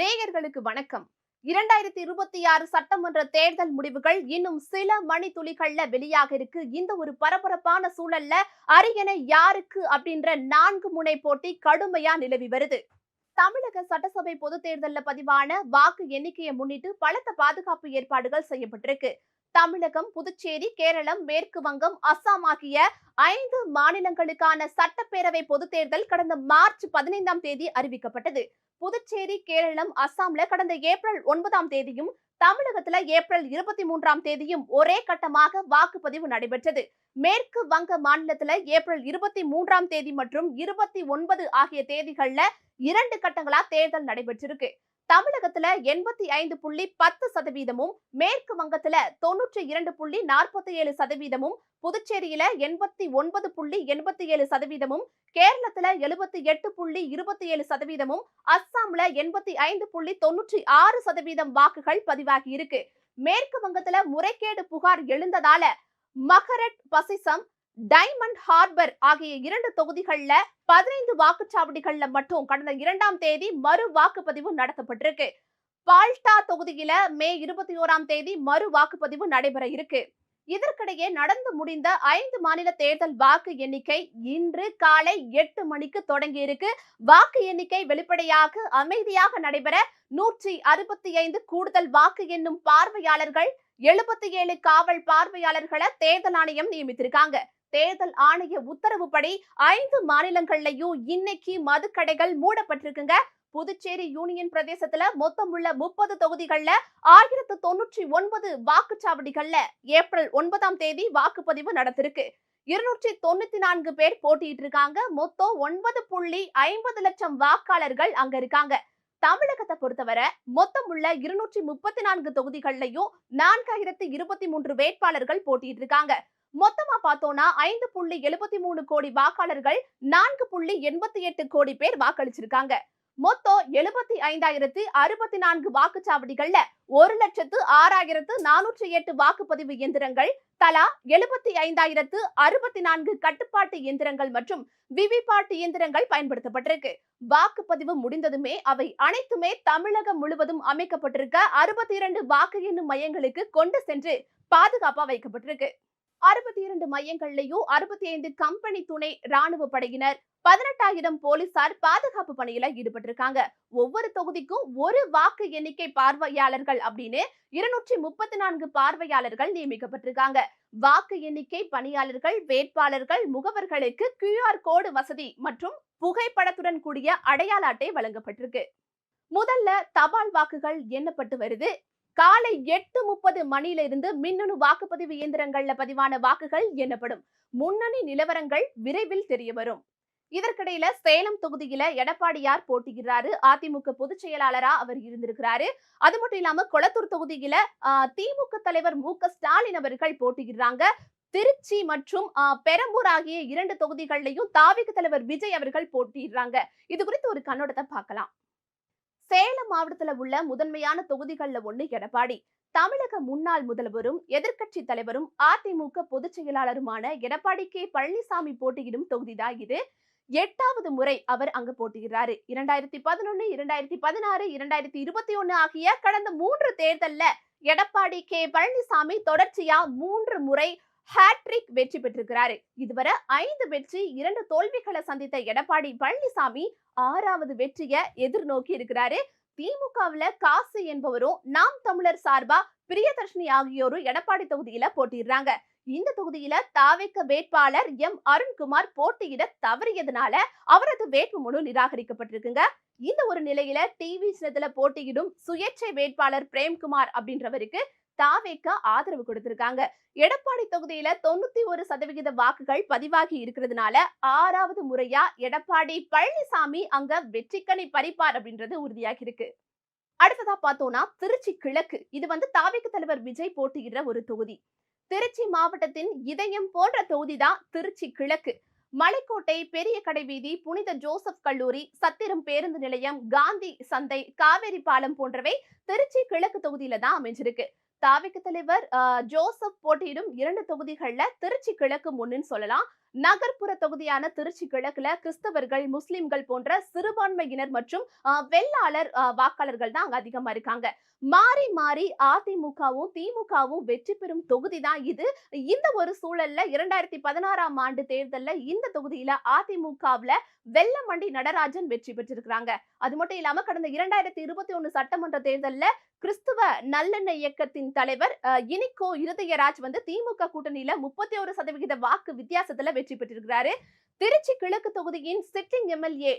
நேயர்களுக்கு வணக்கம். 2026 சட்டமன்ற தேர்தல் முடிவுகள் இன்னும் சில மணி துளிகள்ல வெளியாக இருக்கு. இந்த ஒரு பரபரப்பான சூழல்ல அரியணை யாருக்கு அப்படின்ற 4 முனை போட்டி கடுமையா நிலவி வருது. தமிழக சட்டசபை பொது தேர்தல்ல பதிவான வாக்கு எண்ணிக்கையை முன்னிட்டு பலத்த பாதுகாப்பு ஏற்பாடுகள் செய்யப்பட்டிருக்கு. தமிழகம், புதுச்சேரி, கேரளம், மேற்கு வங்கம், அஸ்ஸாம் ஆகிய 5 மாநிலங்களுக்கான சட்டப்பேரவை பொது தேர்தல் கடந்த மார்ச் 15ஆம் தேதி அறிவிக்கப்பட்டது. புதுச்சேரி, கேரளம், அஸ்ஸாம்ல கடந்த ஏப்ரல் 9ஆம் தேதியும், தமிழகத்துல ஏப்ரல் 23ஆம் தேதியும் ஒரே கட்டமாக வாக்குப்பதிவு நடைபெற்றது. மேற்கு வங்க மாநிலத்துல ஏப்ரல் 23ஆம் தேதி மற்றும் 29 ஆகிய தேதிகள்ல 2 கட்டங்களா தேர்தல் நடைபெற்றிருக்கு. தமிழகத்துல 85.10%, மேற்கு வங்கத்துல 92.47%, புதுச்சேரியில 89.87%, கேரளத்துல 78.27%, அஸ்ஸாம்ல 85.96% வாக்குகள் பதிவாகி இருக்கு. மேற்கு வங்கத்துல முறைகேடு புகார் எழுந்ததால மகரட் பசிசம், டைமண்ட் ஹார்பர் ஆகிய 2 தொகுதிகள்ல 15 வாக்குச்சாவடிகள்ல மட்டும் கடந்த 2ஆம் தேதி மறு வாக்குப்பதிவு நடத்தப்பட்டிருக்கு. பால்டா தொகுதியில மே 21ஆம் தேதி மறு வாக்குப்பதிவு நடைபெற இருக்கு. இதற்கிடையே நடந்து முடிந்த 5 மாநில தேர்தல் வாக்கு எண்ணிக்கை இன்று காலை 8 மணிக்கு தொடங்கி இருக்கு. வாக்கு எண்ணிக்கை வெளிப்படையாக அமைதியாக நடைபெற 165 கூடுதல் வாக்கு எண்ணும் பார்வையாளர்கள், 77 காவல் பார்வையாளர்களை தேர்தல் ஆணையம் நியமித்திருக்காங்க. தேர்தல் ஆணைய உத்தரவுப்படி 5 மாநிலங்கள்லயும் இன்னைக்கு மதுக்கடைகள் மூடப்பட்டிருக்குங்க. புதுச்சேரி யூனியன் பிரதேசத்துல மொத்தம் உள்ள 30 தொகுதிகள்ல 1099 வாக்குச்சாவடிகள்ல ஏப்ரல் 9ஆம் தேதி வாக்குப்பதிவு நடத்திருக்கு. 294 பேர் போட்டிட்டு இருக்காங்க. மொத்தம் 9.50 லட்சம் வாக்காளர்கள் அங்க இருக்காங்க. தமிழகத்தை பொறுத்தவரை மொத்தம் உள்ள 234 தொகுதிகள்லயும் 4023 வேட்பாளர்கள் போட்டிட்டு இருக்காங்க. மொத்தமா பார்த்தோம்னா 5.73 கோடி வாக்காளர்கள் 4.88 கோடி பேர் வாக்களிச்சிருக்காங்க. மொத்தம் 75,064 வாக்குச்சாவடிகள்ல 1,06,408 வாக்குப்பதிவு இயந்திரங்கள், தலா 75,064 கட்டுப்பாட்டு இயந்திரங்கள் மற்றும் விவிபாட் இயந்திரங்கள் பயன்படுத்தப்பட்டிருக்கு. வாக்குப்பதிவு முடிந்ததுமே அவை அனைத்துமே தமிழகம் முழுவதும் அமைக்கப்பட்டிருக்க 62 வாக்கு எண்ணும் மையங்களுக்கு கொண்டு சென்று பாதுகாப்பா வைக்கப்பட்டிருக்கு. 62 மையங்கள்லயும் 65 கம்பெனி துணை ராணுவ படையினர், 18,000 போலீசார் பாதுகாப்பு பணியில ஈடுபட்டிருக்காங்க. ஒவ்வொரு தொகுதிக்கும் ஒரு வாக்கு எண்ணிக்கை பார்வையாளர்கள் அப்படின்னு 234 பார்வையாளர்கள் நியமிக்கப்பட்டிருக்காங்க. வாக்கு எண்ணிக்கை பணியாளர்கள், வேட்பாளர்கள், முகவர்களுக்கு QR கோடு வசதி மற்றும் புகைப்படத்துடன் கூடிய அடையாள அட்டை வழங்கப்பட்டிருக்கு. முதல்ல தபால் வாக்குகள் எண்ணப்பட்டு வருது. காலை 8:30 மணியில இருந்து மின்னணு வாக்குப்பதிவு இயந்திரங்கள்ல பதிவான வாக்குகள் எண்ணப்படும். முன்னணி நிலவரங்கள் விரைவில் தெரிய வரும். இதற்கிடையில சேலம் தொகுதியில எடப்பாடியார் போட்டியிடுறாரு. அதிமுக பொதுச் செயலாளரா அவர் இருந்திருக்கிறாரு. அது மட்டும் இல்லாம கொளத்தூர் தொகுதியில திமுக தலைவர் மு.க. ஸ்டாலின் அவர்கள் போட்டியிடுறாங்க. திருச்சி மற்றும் பெரம்பூர் ஆகிய 2 தொகுதிகளிலையும் தாவிக தலைவர் விஜய் அவர்கள் போட்டியிடுறாங்க. இது குறித்து ஒரு கண்ணோட்டத்தை பார்க்கலாம். சேலம் மாவட்டத்துல உள்ள முதன்மையான தொகுதிகள்ல ஒண்ணு எடப்பாடி. தமிழக முன்னாள் முதல்வரும் எதிர்க்கட்சி தலைவரும் அதிமுக பொதுச் செயலாளருமான எடப்பாடி கே. பழனிசாமி போட்டியிடும் தொகுதிதான் இது. 8வது முறை அவர் அங்க போட்டியிடுறாரு. 2011, 2016, 2021 ஆகிய கடந்த 3 தேர்தல்ல எடப்பாடி கே. பழனிசாமி தொடர்ச்சியா 3 முறை ஹேட்ரிக் வெற்றி பெற்றிருக்கிறாரு. இதுவரை 5 வெற்றி, 2 தோல்விகளை சந்தித்த எடப்பாடி பழனிசாமி 6வது வெற்றியை எதிர்நோக்கி இருக்கிறாரு. திமுகவுல காசு என்பவரும், நாம் தமிழர் சார்பா பிரியதர்ஷினி ஆகியோரும் எடப்பாடி தொகுதியில போட்டிடுறாங்க. இந்த தொகுதியில தாவேக வேட்பாளர் எம். அருண்குமார் போட்டியிட தவறியதுனால அவரது வேட்புமனு நிராகரிக்கப்பட்டிருக்குங்க. இந்த ஒரு நிலையில டிவி சின்னத்துல போட்டியிடும் சுயேட்சை வேட்பாளர் பிரேம்குமார் அப்படின்றவருக்கு தாவேக ஆதரவு கொடுத்திருக்காங்க. எடப்பாடி தொகுதியில 91% வாக்குகள் பதிவாகி இருக்கிறதுனால 6வது முறையா எடப்பாடி பழனிசாமி அங்க வெற்றிக்கனி பறிப்பார் அப்படின்றது உறுதியாகி இருக்கு. அடுத்ததா பார்த்தோம்னா திருச்சி கிழக்கு. இது தாவேக தலைவர் விஜய் போட்டியிடுற ஒரு தொகுதி. திருச்சி மாவட்டத்தின் இதயம் போன்ற தொகுதிதான் திருச்சி கிழக்கு. மலைக்கோட்டை, பெரிய கடை வீதி, புனித ஜோசப் கல்லூரி, சத்திரம் பேருந்து நிலையம், காந்தி சந்தை, காவேரி பாலம் போன்றவை திருச்சி கிழக்கு தொகுதியில தான் அமைஞ்சிருக்கு. தாவேக தலைவர் ஜோசப் போட்டியிடும் 2 தொகுதிகள்ல திருச்சி கிழக்கு ஒண்ணுன்னு சொல்லலாம். நகர்ப்புற தொகுதியான திருச்சி கிழக்குல கிறிஸ்தவர்கள், முஸ்லிம்கள் போன்ற சிறுபான்மையினர் மற்றும் வெள்ளாளர் வாக்காளர்கள் தான் அங்க அதிகமா இருக்காங்க. மாறி மாறி அதிமுகவும் திமுகவும் வெற்றி பெறும் தொகுதி தான் இது. இந்த ஒரு சூழல்ல 2016ஆம் ஆண்டு தேர்தல்ல இந்த தொகுதியில அதிமுகவுல வெல்லமண்டி நடராஜன் வெற்றி பெற்றிருக்கிறாங்க. அது மட்டும் இல்லாம கடந்த 2021 சட்டமன்ற தேர்தல்ல கிறிஸ்துவ நல்லெண்ண இயக்கத்தின் தலைவர் இனிகோ இருதயராஜ் வந்து திமுக கூட்டணியில 31% வாக்கு வித்தியாசத்துல வெற்றி பெற்றிருக்கிறாரு. திருச்சி கிழக்கு தொகுதியின் சிட்டிங் எம்எல்ஏ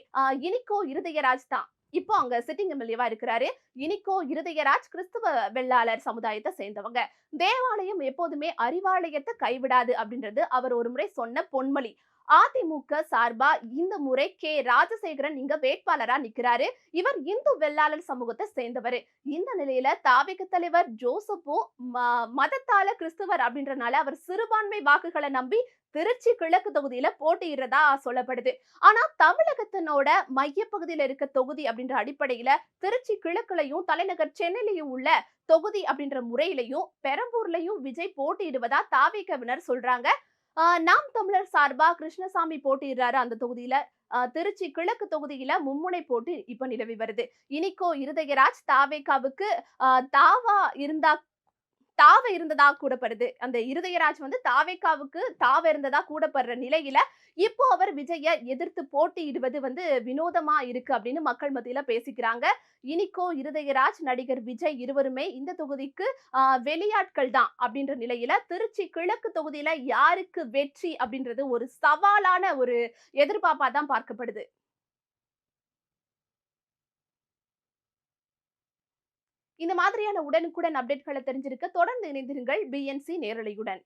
இனிகோ இருதயராஜ் தான் இப்போ அங்க சிட்டிங் எம்எல்ஏவா இருக்கிறாரு. இனிகோ இருதயராஜ் கிறிஸ்துவ வெள்ளாளர் சமுதாயத்தை சேர்ந்தவங்க. தேவாலயம் எப்போதுமே அறிவாலயத்தை கைவிடாது அப்படின்றது அவர் ஒரு முறை சொன்ன பொன்மொழி. அதிமுக சார்பா இந்த முறை ராஜசேகரன் இங்க வேட்பாளரா நிக்கிறாரு. இவர் இந்து வெள்ளாளர் சமூகத்தை சேர்ந்தவர். இந்த நிலையில தாவேக தலைவர் ஜோசப்பும் மதத்தால கிறிஸ்துவர் அப்படின்றனால அவர் சிறுபான்மை வாக்குகளை நம்பி திருச்சி கிழக்கு தொகுதியில போட்டியிடுறதா சொல்லப்படுது. ஆனா தமிழகத்தினோட மையப்பகுதியில இருக்க தொகுதி அப்படின்ற அடிப்படையில திருச்சி கிழக்குலையும் தலைநகர் சென்னையிலையும் உள்ள தொகுதி அப்படின்ற முறையிலையும் பெரம்பூர்லயும் விஜய் போட்டியிடுவதா தாவேகவினர் சொல்றாங்க. நாம் தமிழர் சார்பா கிருஷ்ணசாமி போட்டியிடுறாரு அந்த தொகுதியில. திருச்சி கிழக்கு தொகுதியில மும்முனை போட்டி இப்ப நிலவி வருது. இனிகோ இருதயராஜ் தாவேகாவுக்கு தாவா இருந்தா தாவ இருந்ததா கூடப்படுது. அந்த இருதயராஜ் வந்து தாவேகாவுக்கு தாவ இருந்ததா கூடப்படுற நிலையில இப்போ அவர் விஜய எதிர்த்து போட்டியிடுவது வந்து வினோதமா இருக்கு அப்படின்னு மக்கள் மத்தியில பேசிக்கிறாங்க. இனிகோ இருதயராஜ், நடிகர் விஜய் இருவருமே இந்த தொகுதிக்கு வெளியாட்கள் தான் அப்படின்ற நிலையில திருச்சி கிழக்கு தொகுதியில யாருக்கு வெற்றி அப்படின்றது ஒரு சவாலான ஒரு எதிர்பார்ப்பா தான் பார்க்கப்படுது. இந்த மாதிரியான உடனுக்குடன் அப்டேட்களை தெரிஞ்சிருக்க தொடர்ந்து இணைந்திருங்கள் BNC நேரலையுடன்.